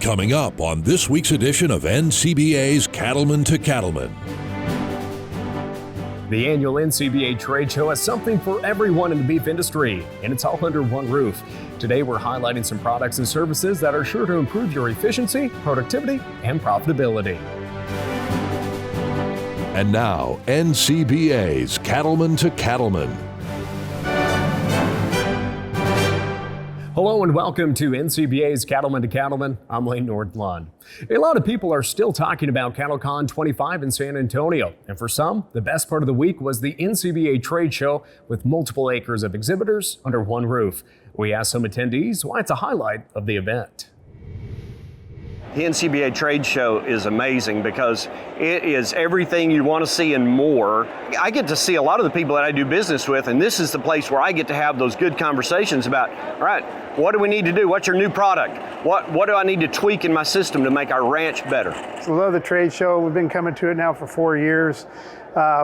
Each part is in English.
Coming up on this week's edition of NCBA's Cattlemen to Cattlemen. The annual NCBA Trade Show has something for everyone in the beef industry, and it's all under one roof. Today, we're highlighting some products and services that are sure to improve your efficiency, productivity, and profitability. And now, NCBA's Cattlemen to Cattlemen. Hello and welcome to NCBA's Cattlemen to Cattlemen. I'm Lane Nordlund. A lot of people are still talking about CattleCon 25 in San Antonio. And for some, the best part of the week was the NCBA Trade Show with multiple acres of exhibitors under one roof. We asked some attendees why it's a highlight of the event. The NCBA Trade Show is amazing because it is everything you want to see and more. I get to see a lot of the people that I do business with, and this is the place where I get to have those good conversations about, all right, what do we need to do? What's your new product? What do I need to tweak in my system to make our ranch better? I love the trade show. We've been coming to it now for 4 years.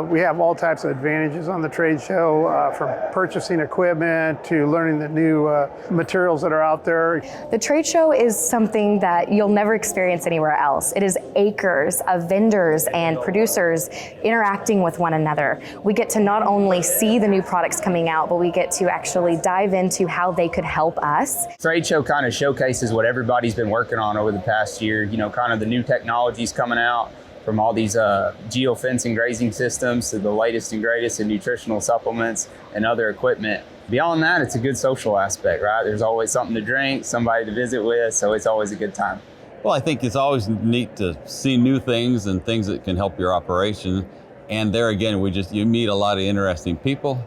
We have all types of advantages on the trade show, from purchasing equipment to learning the new materials that are out there. The trade show is something that you'll never experience anywhere else. It is acres of vendors and producers interacting with one another. We get to not only see the new products coming out, but we get to actually dive into how they could help us. Trade show kind of showcases what everybody's been working on over the past year, you know, kind of the new technologies coming out, from all these geofencing grazing systems to the latest and greatest in nutritional supplements and other equipment. Beyond that, it's a good social aspect, right? There's always something to drink, somebody to visit with, so it's always a good time. Well, I think it's always neat to see new things and things that can help your operation. And there again, you meet a lot of interesting people,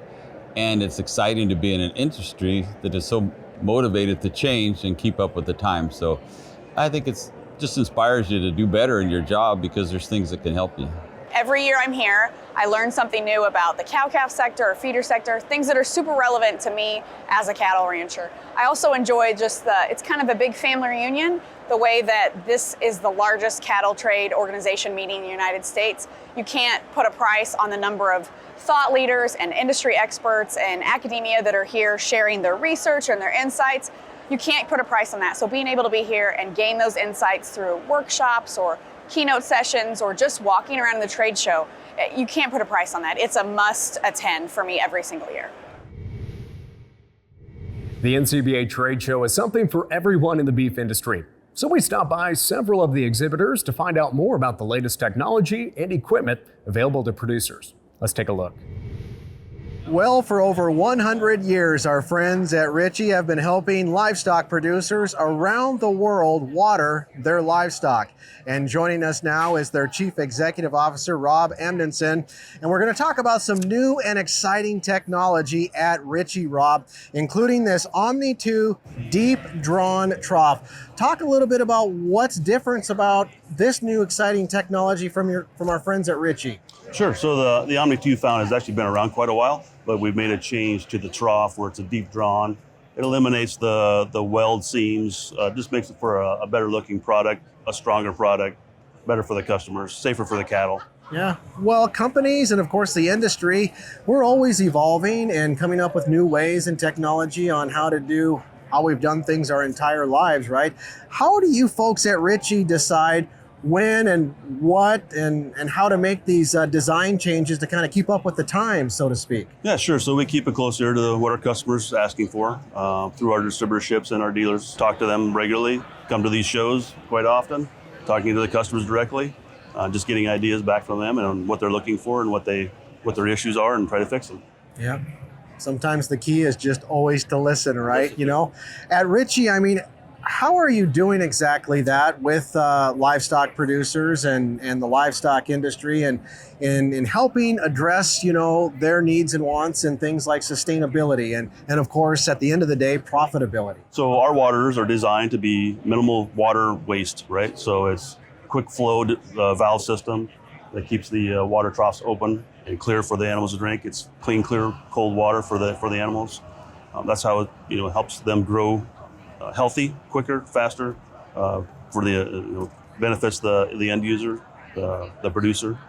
and it's exciting to be in an industry that is so motivated to change and keep up with the times. So I think it's just inspires you to do better in your job because there's things that can help you. Every year I'm here, I learn something new about the cow-calf sector or feeder sector, things that are super relevant to me as a cattle rancher. I also enjoy it's kind of a big family reunion, the way that this is the largest cattle trade organization meeting in the United States. You can't put a price on the number of thought leaders and industry experts and academia that are here sharing their research and their insights. You can't put a price on that. So being able to be here and gain those insights through workshops or keynote sessions or just walking around in the trade show, you can't put a price on that. It's a must attend for me every single year. The NCBA Trade Show is something for everyone in the beef industry. So we stopped by several of the exhibitors to find out more about the latest technology and equipment available to producers. Let's take a look. Well, for over 100 years, our friends at Ritchie have been helping livestock producers around the world water their livestock. And joining us now is their Chief Executive Officer, Rob Emdenson. And we're going to talk about some new and exciting technology at Ritchie, Rob, including this Omni 2 deep drawn trough. Talk a little bit about what's different about this new exciting technology from our friends at Ritchie. Sure. So the Omni 2 fountain has actually been around quite a while, but we've made a change to the trough where it's a deep drawn. It eliminates the weld seams, just makes it for a better looking product, a stronger product, better for the customers, safer for the cattle. Yeah, well, companies and of course the industry, we're always evolving and coming up with new ways and technology on how we've done things our entire lives, right? How do you folks at Ritchie decide when and what and how to make these design changes to kind of keep up with the times, so to speak? Yeah, sure. So we keep it close here to what our customers are asking for through our distributorships and our dealers. Talk to them regularly, come to these shows quite often, talking to the customers directly, just getting ideas back from them and what they're looking for and what their issues are and try to fix them. Yeah. Sometimes the key is just always to listen, right? You know, at Ritchie, I mean, how are you doing exactly that with livestock producers and the livestock industry and in helping address, you know, their needs and wants and things like sustainability and of course, at the end of the day, profitability? So our waters are designed to be minimal water waste, right? So it's quick flowed valve system that keeps the water troughs open and clear for the animals to drink. It's clean, clear, cold water for the animals. That's how it helps them grow healthy, quicker, faster, for the benefits the end user, the producer.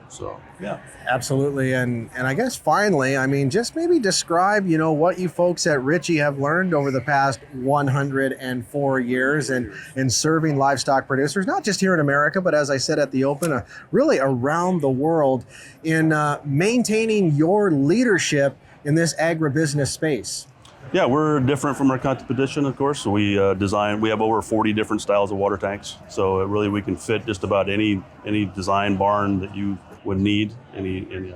So, yeah. Absolutely. And I guess finally, I mean, just maybe describe, what you folks at Ritchie have learned over the past 104 years in serving livestock producers, not just here in America, but as I said at the open, really around the world in maintaining your leadership in this agribusiness space. Yeah, we're different from our competition, of course. So we have over 40 different styles of water tanks. So really we can fit just about any design barn that you would need in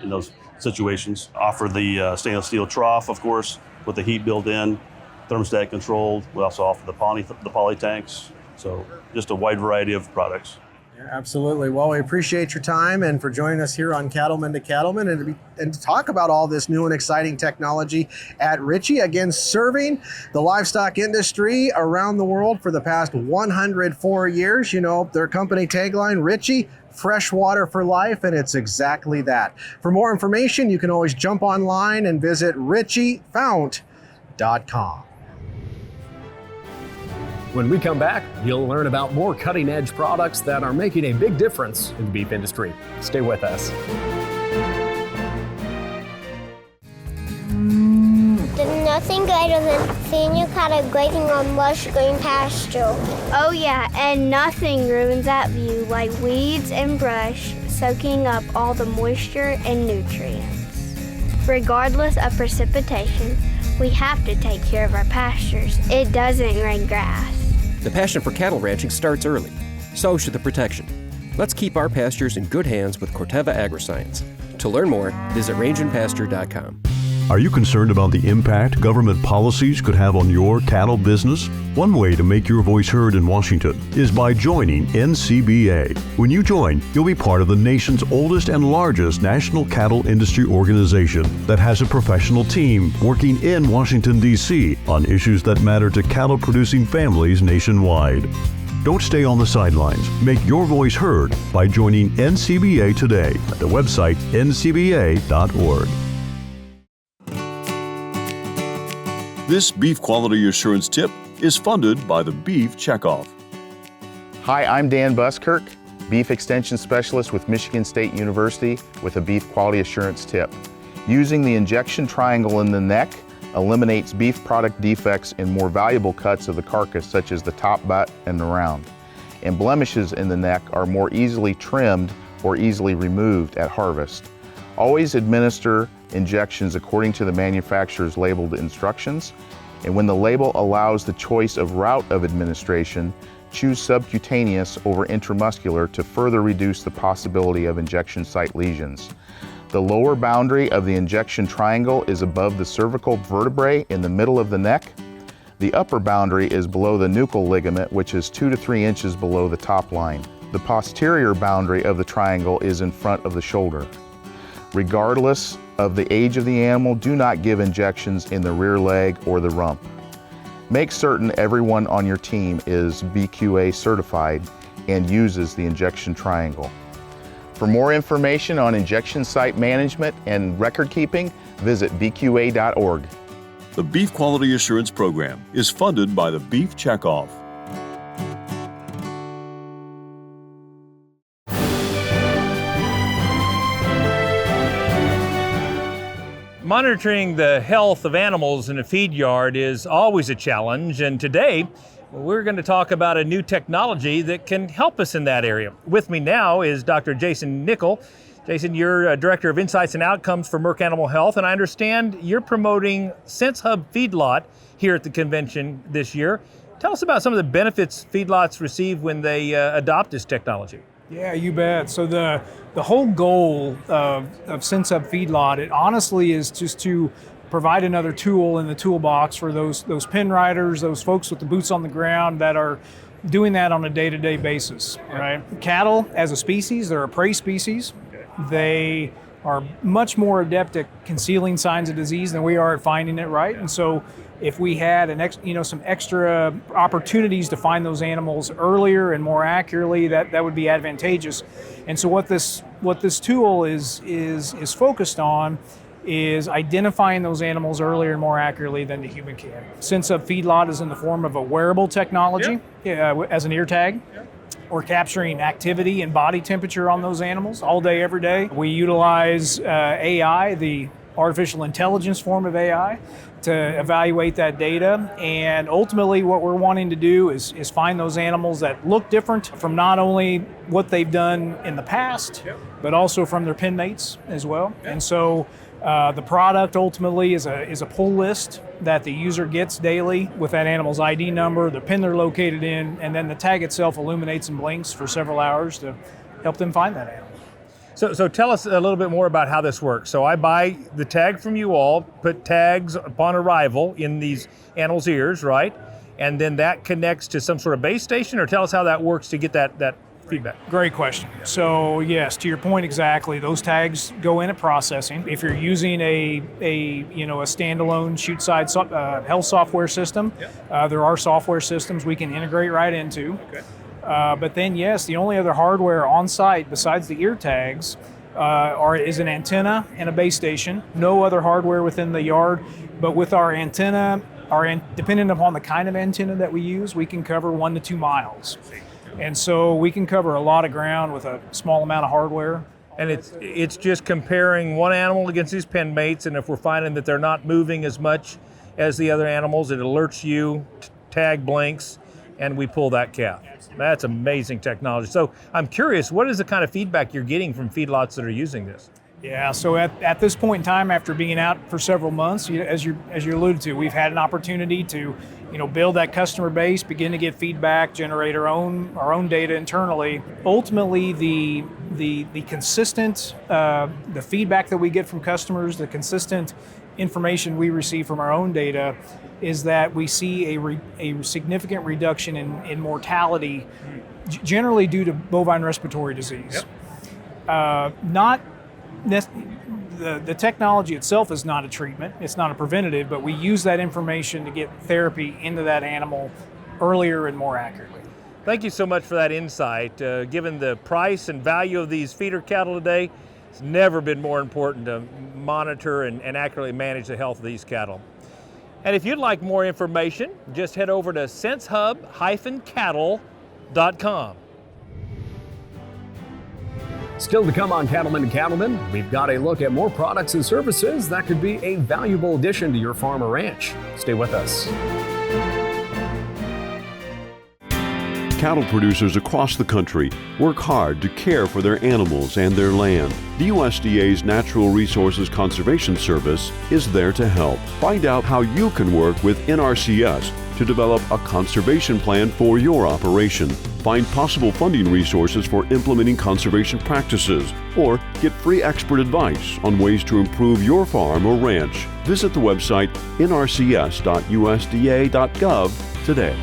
those situations. Offer the stainless steel trough, of course, with the heat built in, thermostat controlled. We also offer the poly tanks. So just a wide variety of products. Yeah, absolutely. Well, we appreciate your time and for joining us here on Cattlemen to Cattlemen and to talk about all this new and exciting technology at Ritchie. Again, serving the livestock industry around the world for the past 104 years. Their company tagline, Ritchie, fresh water for life, and it's exactly that. For more information, you can always jump online and visit ritchiefount.com. When we come back, you'll learn about more cutting-edge products that are making a big difference in the beef industry. Stay with us. There's nothing greater than seeing your cattle grazing on lush green pasture. Oh yeah, and nothing ruins that view like weeds and brush soaking up all the moisture and nutrients. Regardless of precipitation, we have to take care of our pastures. It doesn't rain grass. The passion for cattle ranching starts early. So should the protection. Let's keep our pastures in good hands with Corteva Agriscience. To learn more, visit rangeandpasture.com. Are you concerned about the impact government policies could have on your cattle business? One way to make your voice heard in Washington is by joining NCBA. When you join, you'll be part of the nation's oldest and largest national cattle industry organization that has a professional team working in Washington, D.C. on issues that matter to cattle-producing families nationwide. Don't stay on the sidelines. Make your voice heard by joining NCBA today at the website ncba.org. This beef quality assurance tip is funded by the Beef Checkoff. Hi, I'm Dan Buskirk, Beef Extension Specialist with Michigan State University with a beef quality assurance tip. Using the injection triangle in the neck eliminates beef product defects in more valuable cuts of the carcass, such as the top butt and the round. And blemishes in the neck are more easily trimmed or easily removed at harvest. Always administer injections according to the manufacturer's labeled instructions, and when the label allows the choice of route of administration, choose subcutaneous over intramuscular to further reduce the possibility of injection site lesions. The lower boundary of the injection triangle is above the cervical vertebrae in the middle of the neck. The upper boundary is below the nuchal ligament, which is 2 to 3 inches below the top line. The posterior boundary of the triangle is in front of the shoulder. Regardless of the age of the animal, do not give injections in the rear leg or the rump. Make certain everyone on your team is BQA certified and uses the injection triangle. For more information on injection site management and record keeping, visit bqa.org. The Beef Quality Assurance Program is funded by the Beef Checkoff. Monitoring the health of animals in a feed yard is always a challenge, and today we're going to talk about a new technology that can help us in that area. With me now is Dr. Jason Nickel. Jason, you're Director of Insights and Outcomes for Merck Animal Health, and I understand you're promoting Sense Hub Feedlot here at the convention this year. Tell us about some of the benefits feedlots receive when they adopt this technology. Yeah, you bet. So the whole goal of Sense Hub Feedlot, it honestly is just to provide another tool in the toolbox for those pen riders, those folks with the boots on the ground that are doing that on a day-to-day basis, right? Cattle, as a species, they're a prey species. They are much more adept at concealing signs of disease than we are at finding it, right? And so if we had some extra opportunities to find those animals earlier and more accurately, that would be advantageous. And so what this tool is focused on is identifying those animals earlier and more accurately than the human can. Sense Hub Feedlot is in the form of a wearable technology, as an ear tag. We're capturing activity and body temperature on those animals all day, every day. We utilize AI, the artificial intelligence form of AI, to evaluate that data. And ultimately what we're wanting to do is find those animals that look different from not only what they've done in the past, but also from their pen mates as well. And so the product ultimately is a pull list that the user gets daily with that animal's ID number, the pen they're located in, and then the tag itself illuminates and blinks for several hours to help them find that animal. So tell us a little bit more about how this works. So I buy the tag from you all, put tags upon arrival in these animals' ears, right? And then that connects to some sort of base station, or tell us how that works to get that feedback. Great question. So yes, to your point exactly, those tags go in at processing. If you're using a standalone chute side health software system, there are software systems we can integrate right into. Okay. But then yes, the only other hardware on site besides the ear tags is an antenna and a base station. No other hardware within the yard, but with our antenna, depending upon the kind of antenna that we use, we can cover 1 to 2 miles. And so we can cover a lot of ground with a small amount of hardware. And it's just comparing one animal against these pen mates, and if we're finding that they're not moving as much as the other animals, it alerts you, tag blinks, and we pull that calf. That's amazing technology. So I'm curious, what is the kind of feedback you're getting from feedlots that are using this? Yeah, so at this point in time, after being out for several months, as you alluded to, we've had an opportunity to build that customer base, begin to get feedback, generate our own data internally. Ultimately, the consistent the feedback that we get from customers, the consistent information we receive from our own data, is that we see a significant reduction in mortality, generally due to bovine respiratory disease. The technology itself is not a treatment, it's not a preventative, but we use that information to get therapy into that animal earlier and more accurately. Thank you so much for that insight. Given the price and value of these feeder cattle today, it's never been more important to monitor and accurately manage the health of these cattle. And if you'd like more information, just head over to sensehub-cattle.com. Still to come on Cattlemen to Cattlemen, we've got a look at more products and services that could be a valuable addition to your farm or ranch. Stay with us. Cattle producers across the country work hard to care for their animals and their land. The USDA's Natural Resources Conservation Service is there to help. Find out how you can work with NRCS to develop a conservation plan for your operation. Find possible funding resources for implementing conservation practices, or get free expert advice on ways to improve your farm or ranch. Visit the website nrcs.usda.gov today.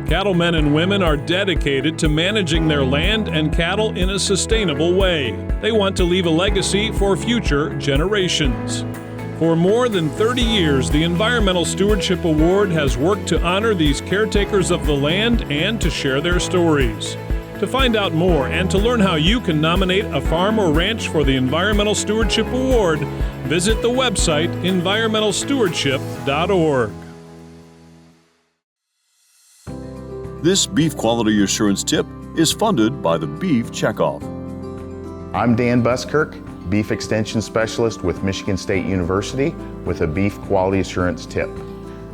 Cattlemen and women are dedicated to managing their land and cattle in a sustainable way. They want to leave a legacy for future generations. For more than 30 years, the Environmental Stewardship Award has worked to honor these caretakers of the land and to share their stories. To find out more and to learn how you can nominate a farm or ranch for the Environmental Stewardship Award, visit the website environmentalstewardship.org. This beef quality assurance tip is funded by the Beef Checkoff. I'm Dan Buskirk, Beef Extension Specialist with Michigan State University, with a beef quality assurance tip.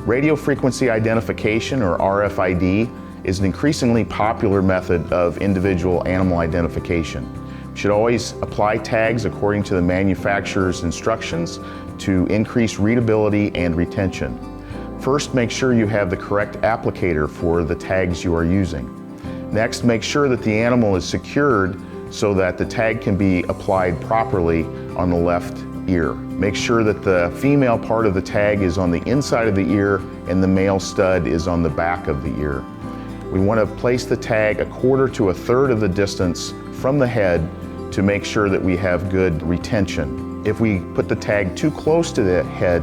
Radio frequency identification, or RFID, is an increasingly popular method of individual animal identification. You should always apply tags according to the manufacturer's instructions to increase readability and retention. First, make sure you have the correct applicator for the tags you are using. Next, make sure that the animal is secured so that the tag can be applied properly on the left ear. Make sure that the female part of the tag is on the inside of the ear and the male stud is on the back of the ear. We want to place the tag 1/4 to 1/3 of the distance from the head to make sure that we have good retention. If we put the tag too close to the head,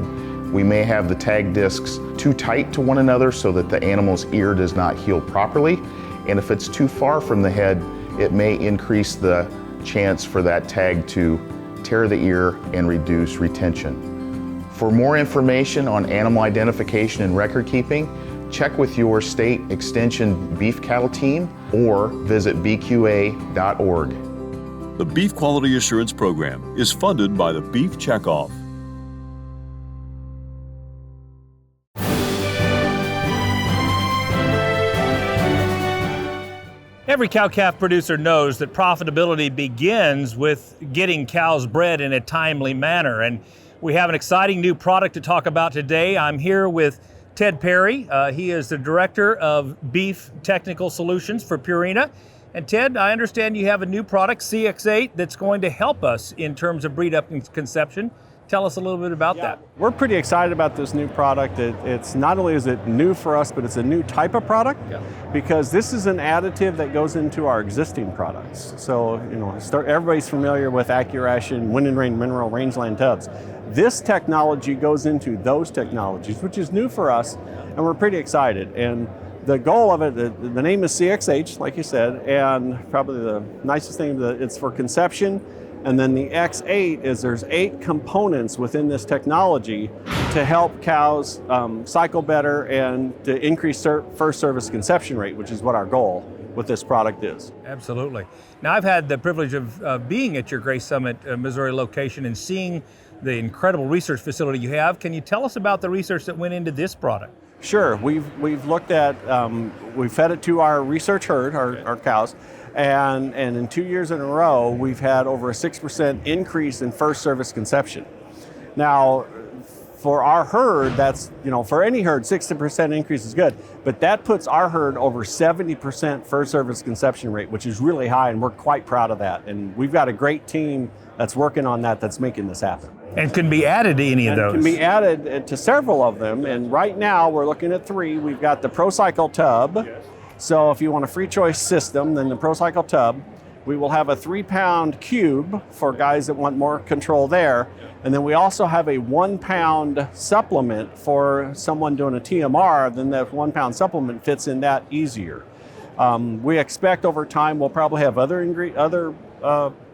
we may have the tag discs too tight to one another so that the animal's ear does not heal properly. And if it's too far from the head, it may increase the chance for that tag to tear the ear and reduce retention. For more information on animal identification and record keeping, Check with your state extension beef cattle team or visit bqa.org. The Beef Quality Assurance Program is funded by the Beef Checkoff. Every cow-calf producer knows that profitability begins with getting cows bred in a timely manner. And we have an exciting new product to talk about today. I'm here with Ted Perry. He is the Director of Beef Technical Solutions for Purina. And Ted, I understand you have a new product, CX8, that's going to help us in terms of breed up and conception. Tell us a little bit about that. We're pretty excited about this new product. It's not only is it new for us, but it's a new type of product because this is an additive that goes into our existing products. So, everybody's familiar with AccuRation, Wind and Rain Mineral Rangeland tubs. This technology goes into those technologies, which is new for us, and we're pretty excited. And the goal of it, the name is CXH, like you said, and probably the nicest thing, it's for conception. And then the X8 is there's 8 components within this technology to help cows cycle better and to increase first service conception rate, which is what our goal with this product is. Absolutely. Now, I've had the privilege of being at your Grace Summit, Missouri location and seeing the incredible research facility you have. Can you tell us about the research that went into this product? Sure. We've looked at, we've fed it to our research herd, our cows, and in 2 years in a row, we've had over a 6% increase in first service conception. Now, for our herd, that's, for any herd, 60% increase is good, but that puts our herd over 70% first service conception rate, which is really high, and we're quite proud of that. And we've got a great team that's working on that, that's making this happen. And can be added to any of those? Can be added to several of them, and right now we're looking at 3. We've got the ProCycle tub. So if you want a free choice system, then the ProCycle tub. We will have a 3-pound cube for guys that want more control there. And then we also have a 1-pound supplement for someone doing a TMR, then that 1-pound supplement fits in that easier. We expect over time we'll probably have other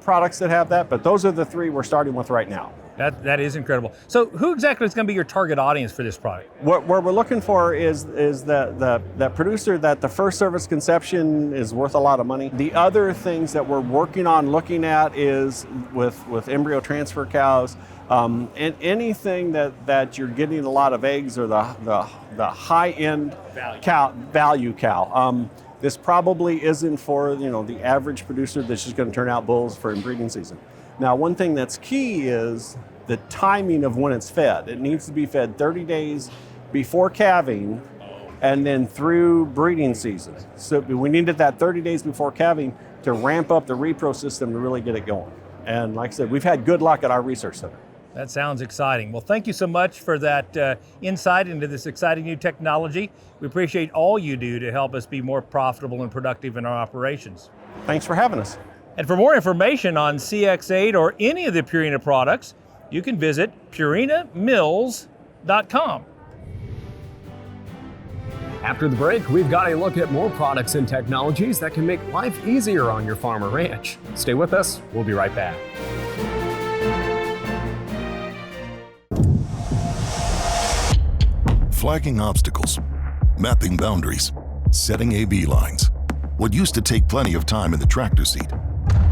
products that have that, but those are the 3 we're starting with right now. That is incredible. So who exactly is going to be your target audience for this product? What we're looking for is the producer that the first service conception is worth a lot of money. The other things that we're working on looking at is with embryo transfer cows, and anything that you're getting a lot of eggs or the high-end value cow. This probably isn't for the average producer that's just going to turn out bulls for breeding season. Now, one thing that's key is the timing of when it's fed. It needs to be fed 30 days before calving and then through breeding season. So we needed that 30 days before calving to ramp up the repro system to really get it going. And like I said, we've had good luck at our research center. That sounds exciting. Well, thank you so much for that insight into this exciting new technology. We appreciate all you do to help us be more profitable and productive in our operations. Thanks for having us. And for more information on CX8 or any of the Purina products, you can visit purinamills.com. After the break, we've got a look at more products and technologies that can make life easier on your farm or ranch. Stay with us. We'll be right back. Flagging obstacles, mapping boundaries, setting AB lines. What used to take plenty of time in the tractor seat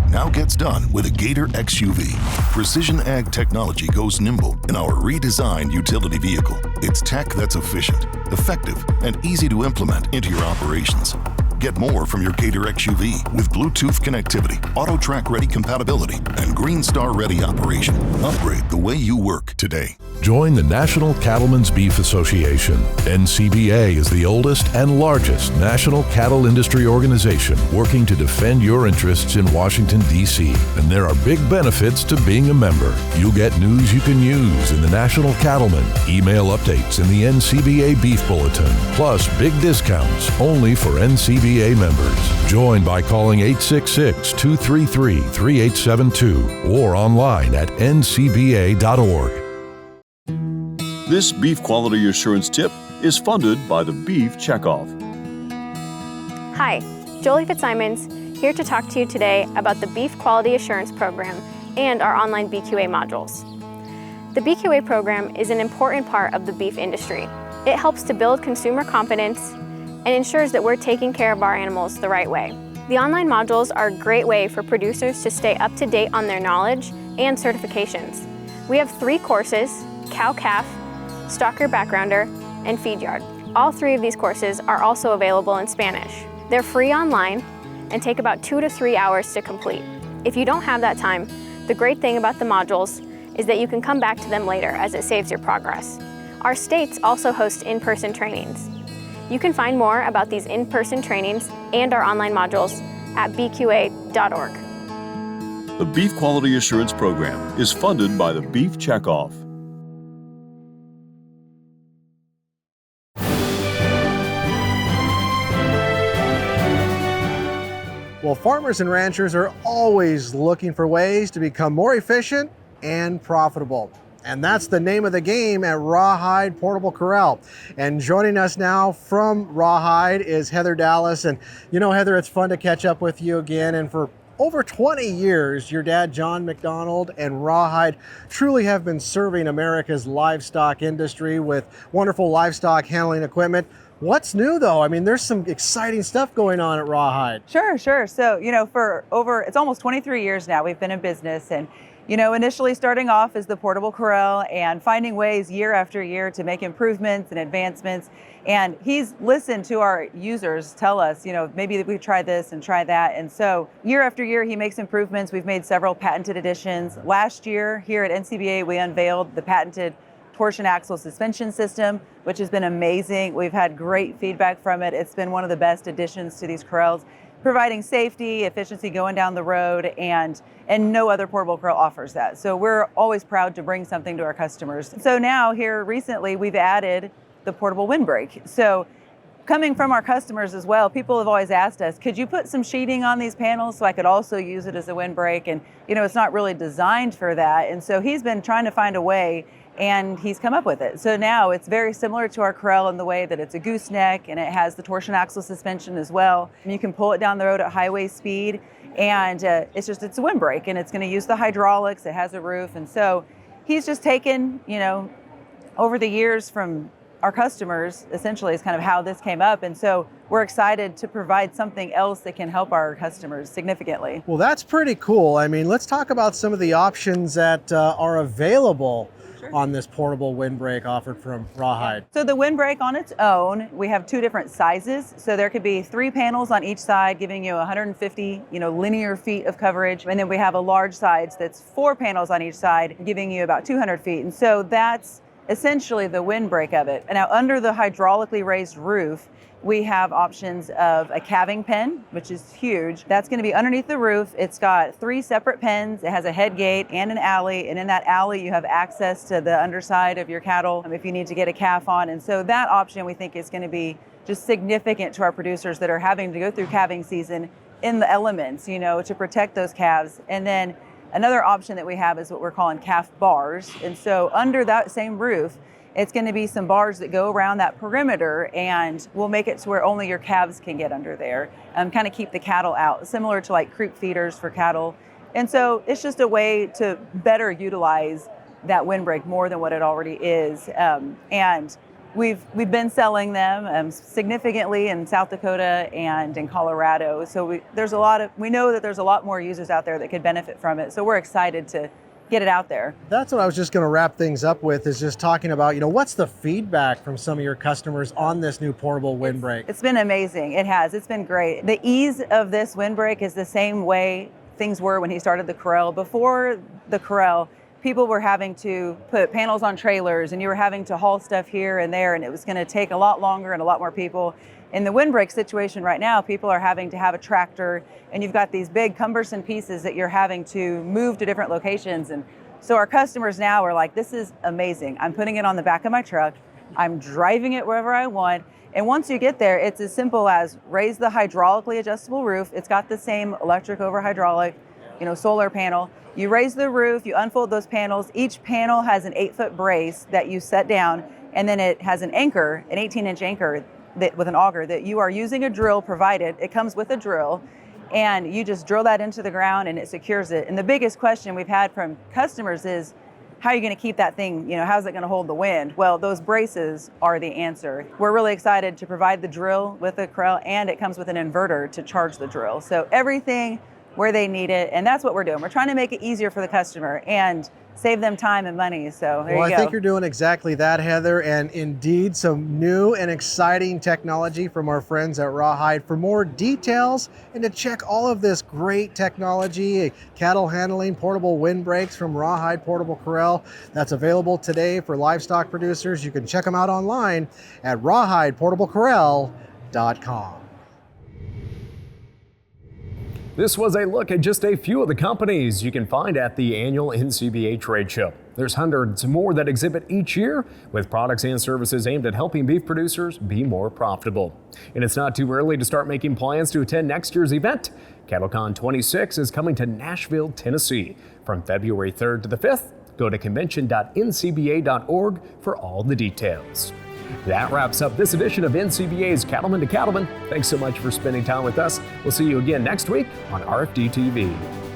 now gets done with a Gator XUV. Precision ag technology goes nimble in our redesigned utility vehicle. It's tech that's efficient, effective, and easy to implement into your operations. Get more from your Gator XUV with Bluetooth connectivity, AutoTrack ready compatibility, and Green Star ready operation. Upgrade the way you work today. Join the National Cattlemen's Beef Association. NCBA is the oldest and largest national cattle industry organization working to defend your interests in Washington, D.C. And there are big benefits to being a member. You'll get news you can use in the National Cattlemen, email updates in the NCBA Beef Bulletin, plus big discounts only for NCBA members. Join by calling 866-233-3872 or online at ncba.org. This beef quality assurance tip is funded by the Beef Checkoff. Hi, Jolie Fitzsimons here to talk to you today about the Beef Quality Assurance Program and our online BQA modules. The BQA program is an important part of the beef industry. It helps to build consumer confidence and ensures that we're taking care of our animals the right way. The online modules are a great way for producers to stay up to date on their knowledge and certifications. We have 3 courses: cow-calf, stocker backgrounder, and feed yard. All 3 of these courses are also available in Spanish. They're free online and take about 2 to 3 hours to complete. If you don't have that time, the great thing about the modules is that you can come back to them later as it saves your progress. Our states also host in-person trainings. You can find more about these in-person trainings and our online modules at bqa.org. The Beef Quality Assurance Program is funded by the Beef Checkoff. Well, farmers and ranchers are always looking for ways to become more efficient and profitable. And that's the name of the game at Rawhide Portable Corral. And joining us now from Rawhide is Heather Dallas. And you know, Heather, it's fun to catch up with you again. And for over 20 years, your dad, John McDonald, and Rawhide truly have been serving America's livestock industry with wonderful livestock handling equipment. What's new though? I mean, there's some exciting stuff going on at Rawhide. Sure. So, it's almost 23 years now we've been in business, and initially starting off as the portable corral and finding ways year after year to make improvements and advancements. And he's listened to our users tell us, maybe we try this and try that. And so year after year, he makes improvements. We've made several patented additions. Last year here at NCBA, we unveiled the patented torsion axle suspension system, which has been amazing. We've had great feedback from it. It's been one of the best additions to these corrals, providing safety, efficiency going down the road, and no other portable corral offers that. So we're always proud to bring something to our customers. So now here recently, we've added the portable windbreak. So coming from our customers as well, people have always asked us, could you put some sheeting on these panels so I could also use it as a windbreak? And it's not really designed for that. And so he's been trying to find a way, and he's come up with it. So now it's very similar to our corral in the way that it's a gooseneck, and it has the torsion axle suspension as well. You can pull it down the road at highway speed, and it's a windbreak, and it's going to use the hydraulics. It has a roof. And so he's just taken, over the years from our customers, essentially, is kind of how this came up. And so we're excited to provide something else that can help our customers significantly. Well, that's pretty cool. I mean, let's talk about some of the options that are available on this portable windbreak offered from Rawhide. So the windbreak on its own, we have 2 different sizes. So there could be 3 panels on each side, giving you 150, linear feet of coverage. And then we have a large size that's 4 panels on each side, giving you about 200 feet. And so that's essentially the windbreak of it. And now under the hydraulically raised roof, we have options of a calving pen, which is huge. That's going to be underneath the roof. It's got 3 separate pens. It has a head gate and an alley. And in that alley, you have access to the underside of your cattle if you need to get a calf on. And so that option we think is going to be just significant to our producers that are having to go through calving season in the elements, to protect those calves. And then another option that we have is what we're calling calf bars. And so under that same roof, it's going to be some bars that go around that perimeter, and we'll make it to where only your calves can get under there, kind of keep the cattle out, similar to like creep feeders for cattle. And so it's just a way to better utilize that windbreak more than what it already is. And we've been selling them significantly in South Dakota and in Colorado. So we know that there's a lot more users out there that could benefit from it. So we're excited to get it out there. That's what I was just going to wrap things up with, is just talking about, what's the feedback from some of your customers on this new portable windbreak? It's been amazing. It has. It's been great. The ease of this windbreak is the same way things were when he started the corral. Before the corral, people were having to put panels on trailers, and you were having to haul stuff here and there, and it was going to take a lot longer and a lot more people. In the windbreak situation right now, people are having to have a tractor, and you've got these big cumbersome pieces that you're having to move to different locations. And so our customers now are like, this is amazing. I'm putting it on the back of my truck. I'm driving it wherever I want. And once you get there, it's as simple as raise the hydraulically adjustable roof. It's got the same electric over hydraulic, solar panel. You raise the roof, you unfold those panels. Each panel has an 8-foot brace that you set down, and then it has an anchor, an 18-inch anchor with an auger that you are using a drill provided. It comes with a drill, and you just drill that into the ground and it secures it. And the biggest question we've had from customers is, how are you going to keep that thing, how's it going to hold the wind? Well, those braces are the answer. We're really excited to provide the drill with the Corel, and it comes with an inverter to charge the drill. So everything where they need it, and that's what we're doing. We're trying to make it easier for the customer and save them time and money. So there you go. Well, I think you're doing exactly that, Heather, and indeed some new and exciting technology from our friends at Rawhide. For more details and to check all of this great technology, cattle handling, portable windbreaks from Rawhide Portable Corral, that's available today for livestock producers. You can check them out online at rawhideportablecorral.com. This was a look at just a few of the companies you can find at the annual NCBA Trade Show. There's hundreds more that exhibit each year with products and services aimed at helping beef producers be more profitable. And it's not too early to start making plans to attend next year's event. CattleCon 26 is coming to Nashville, Tennessee from February 3rd to the 5th. Go to convention.ncba.org for all the details. That wraps up this edition of NCBA's Cattlemen to Cattlemen. Thanks so much for spending time with us. We'll see you again next week on RFD TV.